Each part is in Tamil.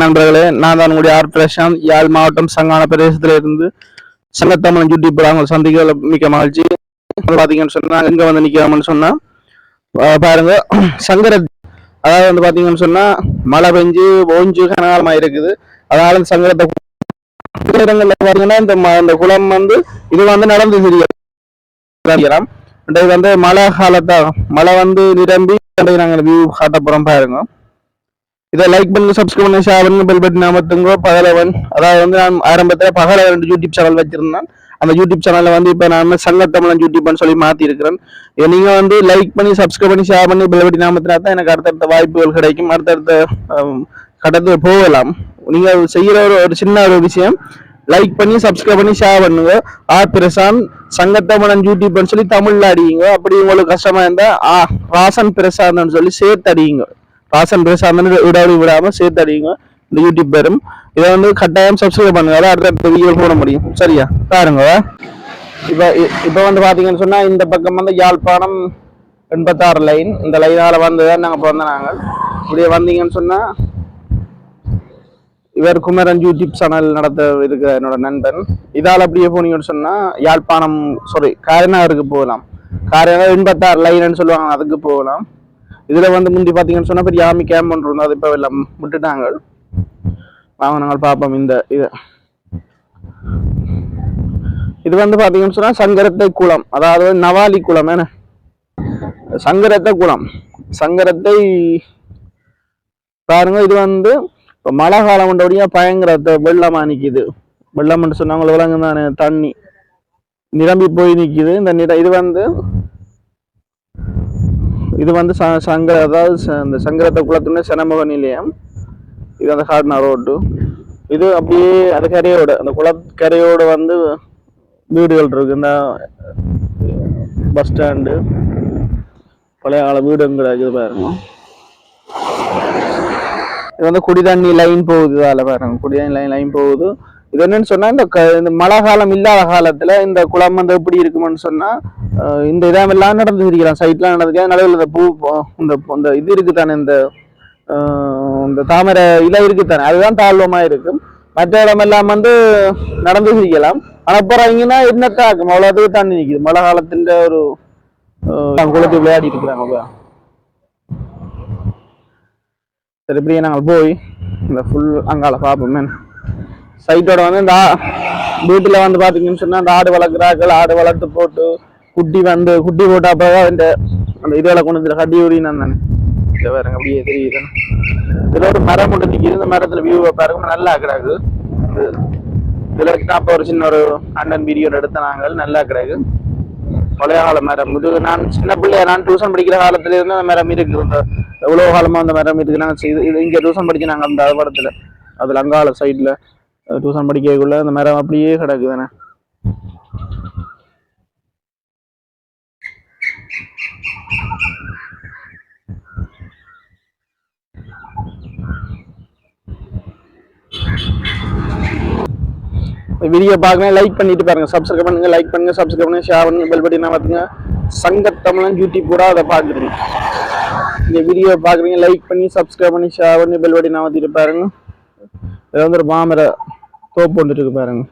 நண்பர்களே, நான் தான் உங்களுடைய ஆர் பிரசாந்த், யாழ் மாவட்டம் சங்கான பிரதேசத்திலிருந்து சங்கத்தமிழன் யூடியூப் அவங்க சந்திக்க மிக்க மகிழ்ச்சி. பாத்தீங்கன்னு சொன்னா எங்க வந்து நிக்கிறோம்னு சொன்னா பாருங்க, சங்கர அதாவது வந்து பாத்தீங்கன்னு சொன்னா மழை பெஞ்சு ஓஞ்சு கனகாலமா இருக்குது. அதனால சங்கரத்தை இடங்கள்ல பாத்தீங்கன்னா இந்த குளம் வந்து இது வந்து நடந்து தெரியும். இது வந்து மழை காலத்தா மழை வந்து நிரம்பி நாங்கள் வியூ காட்ட போறோம் பாருங்க. இதை லைக் பண்ணுங்க, சப்ஸ்கிரைப் பண்ணுங்க, ஷேர் பண்ணுங்க, பெல் பட்டன் அமர்த்துங்க. பகலவன், அதாவது வந்து நான் ஆரம்பத்தில் பகலவன் யூடியூப் சேனல் வச்சிருந்தேன். அந்த யூடியூப் சேனல்ல வந்து இப்போ நான் சங்கத்தமிழன் யூடியூப்னு சொல்லி மாத்தி இருக்கிறேன். நீங்க வந்து லைக் பண்ணி சப்ஸ்கிரைப் பண்ணி ஷேர் பண்ணி பெல் பட்டன் அமர்த்தினா தான் எனக்கு அடுத்தடுத்த வாய்ப்புகள் கிடைக்கும், அடுத்தடுத்த கடத்து போகலாம். நீங்க செய்யற ஒரு சின்ன ஒரு விஷயம், லைக் பண்ணி சப்ஸ்கிரைப் பண்ணி ஷேர் பண்ணுங்க. ஆர் பிரசாந்த் சங்கத்தமிழன் யூடியூப்னு சொல்லி தமிழ்ல அடியுங்க. அப்படி உங்களுக்கு கஷ்டமா இருந்தா ராசன் பிரசாந்த்னு சொல்லி சேர்த்து அடியுங்க. ராசன் பிரசாந்த் விடாடி விடாம சேர்த்து அடிங்க. இந்த யூடியூப் பேரும் இதை வந்து கட்டாயம் சப்ஸ்கிரைப் பண்ணுங்க, அடுத்த வீடியோ போட முடியும். சரியா பாருங்க. இப்ப வந்து பாத்தீங்கன்னு சொன்னா இந்த பக்கம் வந்து யாழ்ப்பாணம் 86 லைன், இந்த லைனால வந்துதான் நாங்க பிறந்த நாங்கள். இப்படியே வந்தீங்கன்னு சொன்னா இவர் குமரன் யூடியூப் சேனல் நடத்த இருக்கிற என்னோட நண்பன். இதால் அப்படியே போனீங்கன்னு சொன்னா யாழ்ப்பாணம் காரைநகருக்கு போகலாம். காரைநகர் 86 லைன்னு சொல்லுவாங்க, அதுக்கு போகலாம். இதுல வந்து முந்தி பாத்தீங்கன்னு சொன்னா பெரிய ஆர்மி கேம்ப் ஒன்று இருந்தோம், அது இப்ப எல்லாம் விட்டுட்டாங்க. வாங்க நாங்கள் பார்ப்போம். இது வந்து பாத்தீங்கன்னு சொன்னா சங்கரத்தை குளம், அதாவது நவாலி குளம். என்ன சங்கரத்தை குளம், சங்கரத்தை பாருங்க. இது வந்து இப்ப மழை காலம் கொண்டபடியா பயங்கர வெள்ளமா நிக்குது. வெள்ளம்னு சொன்னாங்க விலங்கு தானே, தண்ணி நிரம்பி போய் நிக்குது. இது வந்து சங்கர, அதாவது இந்த சங்கரத்தை குளத்துன்னு சனமுக நிலையம். இது அந்த காட்னா ரோடு. இது அப்படியே அந்த கரையோட, அந்த குளக்கரையோட வந்து வீடுகள் இருக்கு. இந்த பஸ் ஸ்டாண்டு பழைய கால வீடுங்க இருக்குது பாருங்க. இது வந்து குடிதண்ணி லைன் போகுது, அதில் பாருங்க குடிதண்ணி லைன் போகுது. இது என்னன்னு சொன்னா இந்த மழை காலம் இல்லாத காலத்துல இந்த குளம் வந்து எப்படி இருக்குமென்னு சொன்னா இந்த இதெல்லாம் நடந்து இருக்கிறான், சைட்லாம் நடந்துக்க. நடுவில் இந்த பூ இந்த இது இருக்குதானே, இந்த தாமரை இலை இருக்குதானே, அதுதான் தாழ்வமா இருக்கும். மற்ற இடமெல்லாம் வந்து நடந்து சிரிக்கலாம். ஆனா போறாங்கன்னா என்னத்தாக்கும் அவ்வளவுக்கு தண்ணி நிக்குது. மழை காலத்துல ஒரு குளத்தை விளையாடி இருக்கிறாங்க. சரி, இப்படியே நாங்கள் போய் இந்த ஃபுல் அங்கால பார்ப்போமே. சைட்டோட வந்து இந்த வீட்டுல வந்து பாத்தீங்கன்னு சொன்னா அந்த ஆடு வளர்க்குறார்கள். ஆடு வளர்த்து போட்டு குட்டி போட்டா அப்பதான் அந்த இதெல்லாம் கொண்டு வந்து கட்டி ஊறினான் தானே. இதை பாருங்க அப்படியே தெரியுது. இதுல ஒரு மரம் மட்டும் நிற்கிது. இந்த மரத்துல வியூ பாருங்க நல்லா கிடக்கு. இதுல அப்ப ஒரு சின்ன ஒரு அண்ணன் வீடியோ எடுத்த நாங்கள் நல்லா கிடக்கு. பழைய கால மரம் இது. நான் சின்ன பிள்ளைய நான் டியூஷன் படிக்கிற காலத்துல இருந்து அந்த மரம் இருக்கு. இந்த எவ்வளவு காலமா அந்த மரம் இருக்கு. நாங்கள் இங்க டியூஷன் படிச்சு நாங்க அந்த படத்துல அதுல அங்கால சைட்ல டியூஷன் படிக்கக்குள்ள அந்த மரம் அப்படியே கிடக்கு தானே. வீடியோ பார்க்கணும், லைக் பண்ணிட்டு பாருங்க, சப்ஸ்கிரைப் பண்ணுங்க, லைக் பண்ணுங்க, சப்ஸ்கிரைப் பண்ணுங்க, ஷேர் பண்ணுங்க, பெல் பட்டனை பார்த்துங்க. சங்கத்தமிழன் யூடியூப் கூட அதை பார்க்குறீங்க. இந்த வீடியோ பார்க்குறீங்க, லைக் பண்ணி சப்ஸ்கிரைப் பண்ணி ஷேர் பண்ணி பெல் பட்டனை மாற்றிட்டு பாருங்க. இது வந்து ஒரு மாமர தோப்பு வந்துட்டு இருக்கு பாருங்க.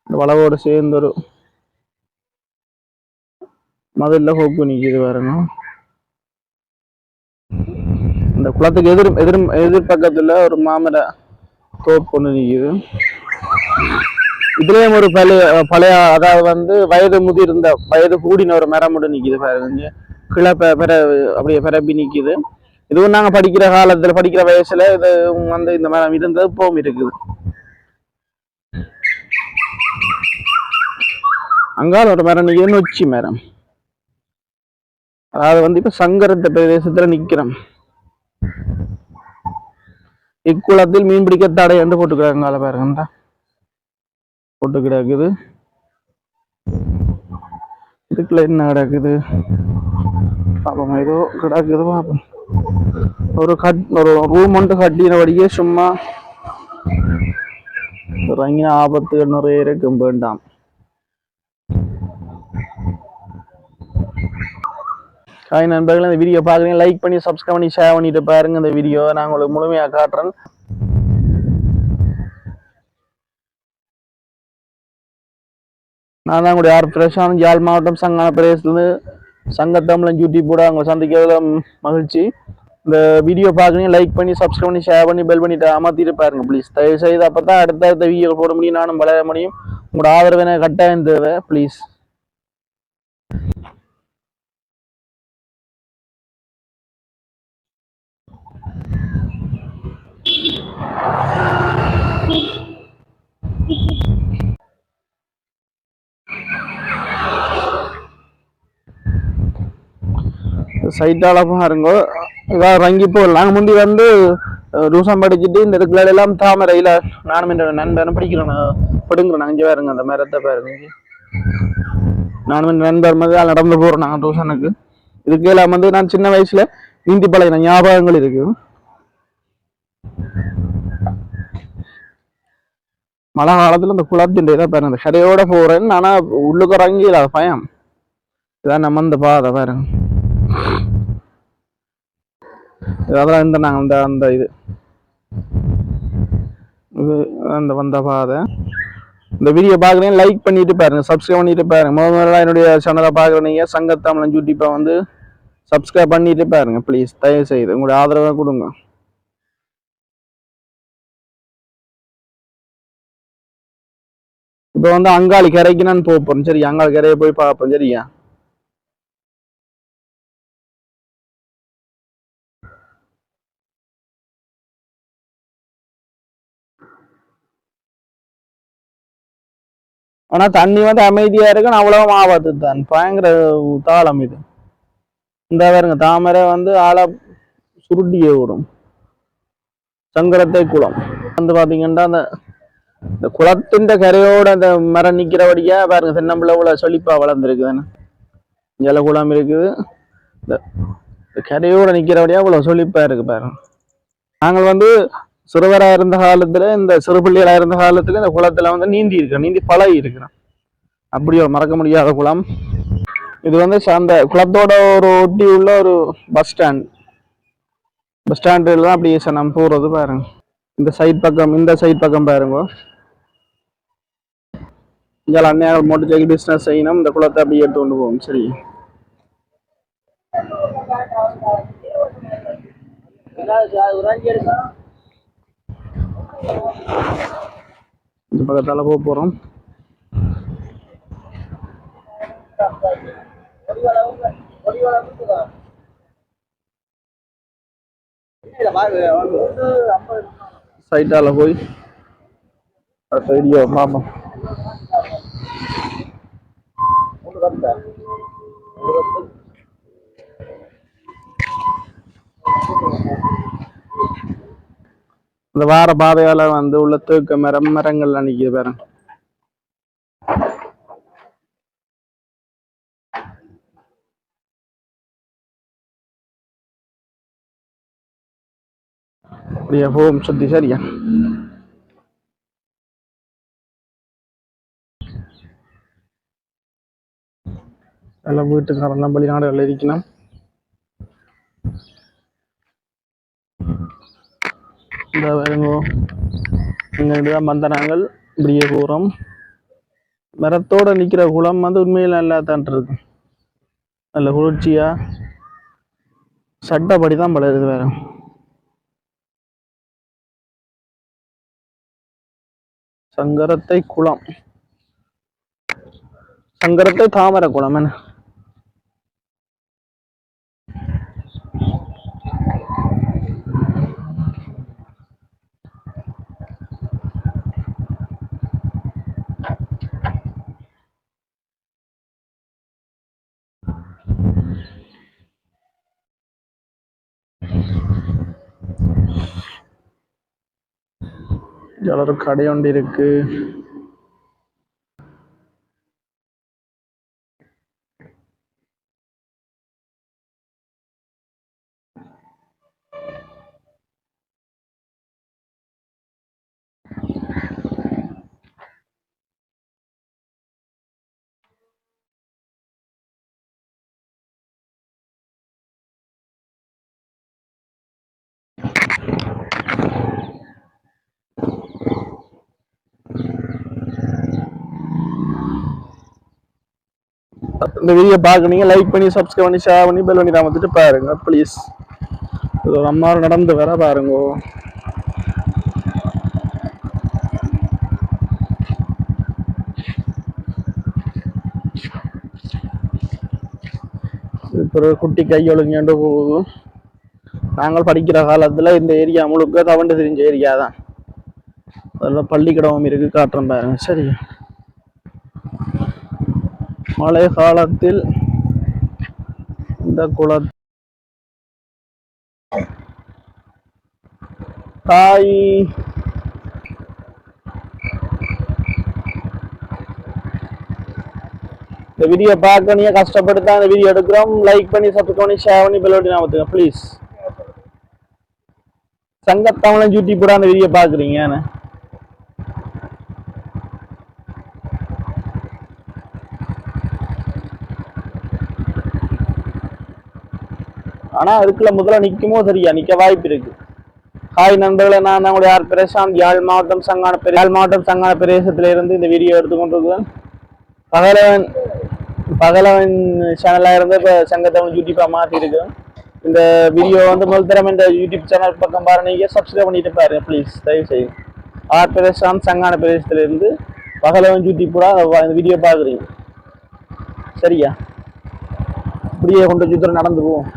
இந்த வளவோடு சேர்ந்து ஒரு மதுல ஹோப்பு நிற்கிது பாருங்க. இந்த குளத்துக்கு எதிர்பக்கத்துல ஒரு மாமர தோப்பு ஒன்று நிற்கிது. இதுலயும் ஒரு பழைய அதாவது வந்து வயது கூடின ஒரு மரம் மட்டும் நிக்குது பாருங்க. கிளை அப்படியே பரப்பி நிக்குது. இதுவும் நாங்க படிக்கிற வயசுல இது வந்து இந்த மரம் இருந்தது, இப்பவும் இருக்குது. அங்கால ஒரு மரம் நிக்குது, நொச்சி மரம். அதாவது வந்து இப்ப சங்கரத்த பிரதேசத்துல நிக்கிறோம். இக்குளத்தில் மீன் பிடிக்க தடை என்று போட்டுக்கிறாங்க பாருங்க. போட்டு கிடக்குது. இதுக்குள்ள என்ன கிடக்குது பாப்போம். ஏதோ கிடக்குது பாப்போம். ஒரு ரூம் ஒன்று கட்டினபடியே சும்மா இறங்கின ஆபத்து நிறைய இருக்கும், வேண்டாம். ஹாய் நண்பர்கள், இந்த வீடியோ பாக்குறீங்க, லைக் பண்ணி சப்ஸ்கிரைப் பண்ணி ஷேர் பண்ணிட்டு பாருங்க. இந்த வீடியோ நான் உங்களுக்கு முழுமையாக காட்டுறேன். நான் தான் கூட யார் பிரசாந்த், யாழ் மாவட்டம் சங்கான பிரதேசத்துலேருந்து சங்கத்தமிழன் யூடியூப் கூட அவங்க சந்திக்கிறதுல மகிழ்ச்சி. இந்த வீடியோ பார்க்குறீங்க, லைக் பண்ணி சப்ஸ்கிரைப் பண்ணி ஷேர் பண்ணி பெல் பண்ணிட்டு அமர்த்திட்டு பாருங்க ப்ளீஸ். தயவு செய்து அப்போ தான் அடுத்த வீடியோ போட முடியும், நானும் வளர முடியும். உங்களோட ஆதரவு எனக்கு கட்டாயம் தேவை ப்ளீஸ். சைட்டால பாருங்க, இதாக இறங்கி போகலாம். முந்தி வந்து ரூசம் படிச்சுட்டு இந்த இடத்துல எல்லாம் தாமரையில் நானும் என்ற நண்பரும் படிக்கிறேன் பிடுங்குறேன். அங்கே பாருங்க அந்த மரத்தை பாருங்க. நானும் என் நண்பர் மாதிரி நடந்து போகிறேன் நாங்கள் ரூசனுக்கு. இதுக்கு எல்லாம் வந்து நான் சின்ன வயசுல நீந்தி பழகின ஞாபகங்கள் இருக்கு. மழை காலத்துல இந்த குளத்தின் இதை பாருங்க, இந்த கரையோட போறேன். ஆனா உள்ளுக்கு இறங்கி பயம். இதான் நம்ம இந்த பாதை பாருங்க. அதெல்லாம் இந்த நாங்கள் அந்த அந்த இது அந்த வந்த பாதை. இந்த வீடியோ பார்க்குறீங்க, லைக் பண்ணிட்டு பாருங்க, சப்ஸ்கிரைப் பண்ணிட்டு பாருங்க. முதல்ல என்னுடைய சேனலை பார்க்குறீங்க, சங்கத்தமிழன் யூடியூப்பை வந்து சப்ஸ்கிரைப் பண்ணிட்டு பாருங்க ப்ளீஸ். தயவு செய்து உங்களுடைய ஆதரவை கொடுங்க. இப்போ வந்து அங்காளி கரைக்கு நான் போப்போம். சரி, அங்காளி கரையை போய் பார்ப்போம். சரியா? ஆனா தண்ணி வந்து அமைதியா இருக்குன்னு அவ்வளவு ஆபத்து தான். பயங்கர தாளம் இது. இந்த பாருங்க, தாமரை வந்து ஆள சுருட்டியே விடும். சங்கரத்தை குளம் வந்து பாத்தீங்கன்னா அந்த இந்த குளத்தின் கரையோட அந்த மரம் நிக்கிறபடியா பாருங்க, தென்னம்பிள்ளை செழிப்பா வளர்ந்துருக்குதுன்னு. ஜல குளம் இருக்குது. இந்த கரையோட நிக்கிறபடியா இவ்வளவு செழிப்பா இருக்கு பாருங்க. நாங்கள் வந்து சிறுவரா இருந்த காலத்துல, இந்த சிறுபிள்ளைகளா இருந்த காலத்துல இந்த குளத்துல வந்து நீந்தி இருக்கிறோம், நீந்தி பழகி இருக்கிறோம். அப்படி ஒரு மறக்க முடியாத குளம் இது. வந்து அந்த குளத்தோட ஒரு ஒட்டி உள்ள ஒரு பஸ் ஸ்டாண்ட். பஸ் ஸ்டாண்டில் தான் அப்படியே சார் நம்ம போறது பாருங்க. இந்த சைட் பக்கம், இந்த சைட் பக்கம் பாருங்க. இங்கே அன்னையால் மோட்டர் சைக்கிள் பிஸ்னஸ் செய்யணும். இந்த குளத்தை அப்படியே எடுத்து கொண்டு போகும். சரி, இந்த பக்கத்தால போக போறோம். சைட்டால போய் அடுத்த வீடியோ பார்ப்போம். இந்த வார பாதையால வந்து உள்ள தேக்க மரங்கள் நிக்குது பாருங்க. அப்படியே போகும் சுத்தி. சரியா? எல்லாம் வீட்டுக்காரெல்லாம் வெளிநாடுகள் இருக்கணும். இந்த வேறுங்கோ இங்கதான் வந்த நாங்கள் இப்படியே போறோம். மரத்தோட நிக்கிற குளம் வந்து உண்மையில நல்லா தான் இருக்கு. நல்ல குளிர்ச்சியா சட்டப்படிதான் பழகுது வேற. சங்கரத்தை குளம், சங்கரத்தை தாமரை குளம் என்ன. ஒரு கடை ஒன்று இருக்கு. இந்த வீடியோ பார்க்குறீங்க லைக் பண்ணி சப்ஸ்கிரைப் பண்ணி ஷேர் பண்ணி பெல் பண்ணி வந்துட்டு பாருங்க ப்ளீஸ். இது ஒரு அம்மா நடந்து வர பாருங்க. இப்போ ஒரு குட்டி கையொழுங்கிட்டு போகுது. நாங்கள் படிக்கிற காலத்தில் இந்த ஏரியா முழுக்க தவண்டு தெரிஞ்ச ஏரியா தான். அதில் பள்ளிக்கூடமும் இருக்கு, காட்டுறேன் பாருங்க. சரி, மழை காலத்தில் இந்த குளம் தாய் இந்த வீடியோ பார்க்க நீங்க கஷ்டப்பட்டு தான் இந்த வீடியோ எடுக்கிறோம். லைக் பண்ணி சப்ஸ்கிரைப் பண்ணி ஷேர் பண்ணி பெல் பட்டன் அமுத்துங்க ப்ளீஸ். சங்கத்தமிழன் யூடியூப் கூட அந்த வீடியோ பார்க்குறீங்க. ஆனா அதுக்குள்ள முதல்ல நிக்குமோ சரியா நிக்க வாய்ப்பு இருக்கு. ஹாய் நண்பர்களை, நான் உங்களுடைய ஆர் பிரசாந்த், யாழ் மாவட்டம் சங்கான பிரதேசத்தில இருந்து இந்த வீடியோ எடுத்துக்கொண்டிருக்கிறேன். பகலவன் சேனலாக இருந்து இப்போ சங்கத்தமிழ் யூடியூப்பாக மாற்றி இருக்கிறேன். இந்த வீடியோ வந்து முதல் தரம் இந்த யூடியூப் சேனல் பக்கம் பாருங்க, சப்ஸ்கிரைப் பண்ணிட்டு பாருங்க ப்ளீஸ், தயவு செய்து. ஆர் பிரசாந்த் சங்கான பிரதேசத்திலிருந்து பகலவன் யூடியூப் கூட இந்த வீடியோ பார்க்குறீங்க சரியா? இப்படியே கொண்டு சுத்தம் நடந்து போவோம்.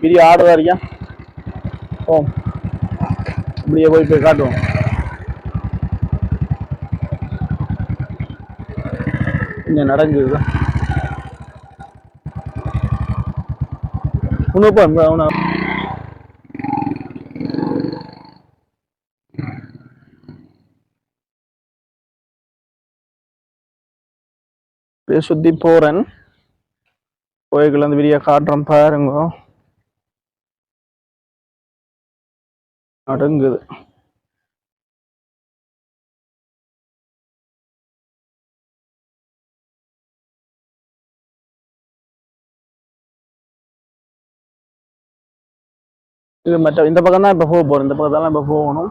வீடியோ ஆடுவாரியா ஓ, இப்படியே போய் காட்டுவோம். இங்க நடக்குது சுத்தி போறேன். கோயிலுக்குள்ள அந்த வீடியோ காட்டுறேன் பாருங்க. அடங்குது. இது மற்ற இந்த பக்கம் தான் இப்ப போக போறோம். இந்த பக்கத்தான் இப்ப போகணும்.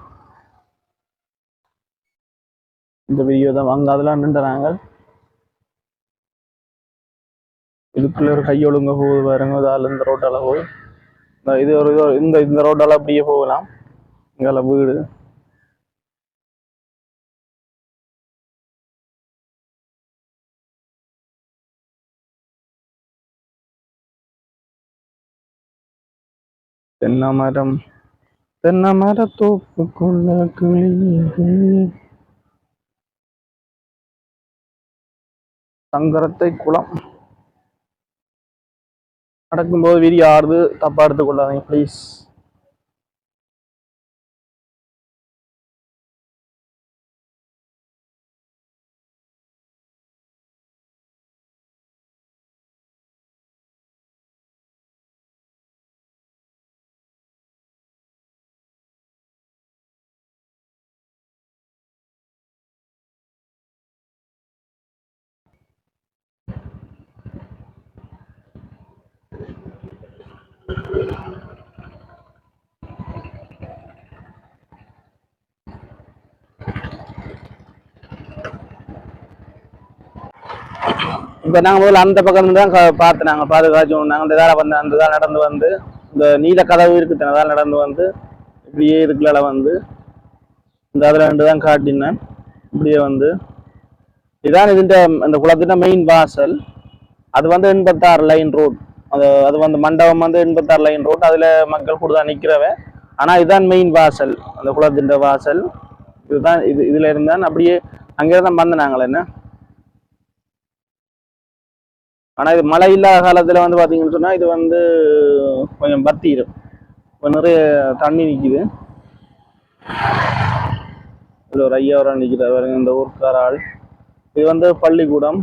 இந்த வீடியோ தான் வாங்க அதெல்லாம் நின்றுறாங்க. இதுக்குள்ள ஒரு கையொழுங்க போகுது பாருங்க. அதால இந்த ரோட்டால போய் இது ஒரு இந்த ரோட்டால அப்படியே போகலாம். இங்கால வீடு தென்னை மரத்தோப்புக்குள்ள கிளி சங்கரத்தை குளம். நடக்கும்போது வீடியோ ஆடுது, தப்பா எடுத்துக் கொள்ளாதீங்க ப்ளீஸ். இப்ப நாங்க முதல்ல அந்த பக்கம் தான் பார்த்து நாங்க பாதுகாச்சோம். நாங்க அந்த இதால வந்து அந்த இதால் நடந்து வந்து இந்த நீல கதவு இருக்கு, அதால் நடந்து வந்து இப்படியே இருக்குல்ல வந்து இந்த அதில் ரெண்டு தான் காட்டினேன். இப்படியே வந்து இதான் இதுன்ற அந்த குளத்தின் மெயின் வாசல். அது வந்து 86 லைன் ரோட். அது வந்து மண்டபம் வந்து 86 லைன் ரோட். அதுல மக்கள் கூடதான் நிக்கிறவ. ஆனா இதுதான் மெயின் வாசல், அந்த குளத்தின் வாசல். இதுதான் இதுல இருந்தான் அப்படியே அங்கேதான் வந்து நாங்கள் என்ன. ஆனா இது மழை இல்லாத காலத்துல வந்து பாத்தீங்கன்னு சொன்னா இது வந்து கொஞ்சம் பத்திரும், நிறைய தண்ணி நிக்குது. இதுல ஒரு ஐயா நிக்கிறார் இந்த ஊர்க்கார ஆள். இது வந்து பள்ளிக்கூடம்.